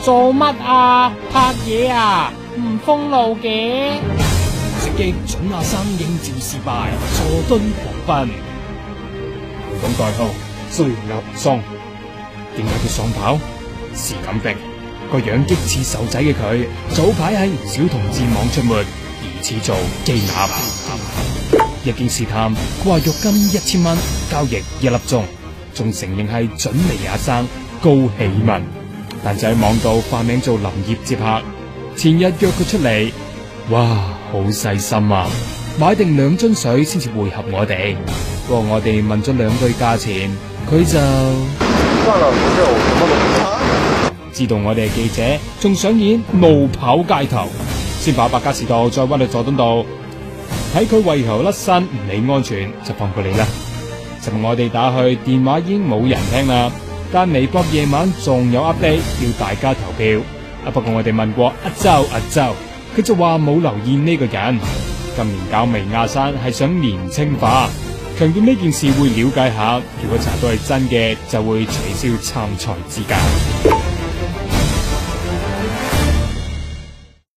做乜啊？拍嘢啊？唔封路嘅？直擊準亞生應召失敗，坐敦狂奔。咁代號追鴨桑，點解佢喪跑？是咁的，個樣激似瘦仔嘅佢，早排喺唔少同志網出沒，疑似做基鴨。一經試探，佢話肉金1000蚊，交易1粒鐘，仲承認係準尼亞生高喜文，但就喺網度化名做林業接客。前日約佢出嚟，哇，好細心啊，買定2樽水先至會合我哋。不過我哋問咗2句價錢，佢就算了，不是我什麼都不怕。知道我哋係記者，仲上演怒跑街頭，先跑百家士道，再屈去佐敦道。睇佢為求甩身唔理安全，就放過你啦。尋日我哋打去電話已經冇人聽啦，但微博夜晚仲有 update 要大家投票。不過我哋問過阿周，佢就話冇留意呢個人。今年搞微亞山係想年青化，強調呢件事會了解下，如果查到係真嘅，就會取消參賽資格。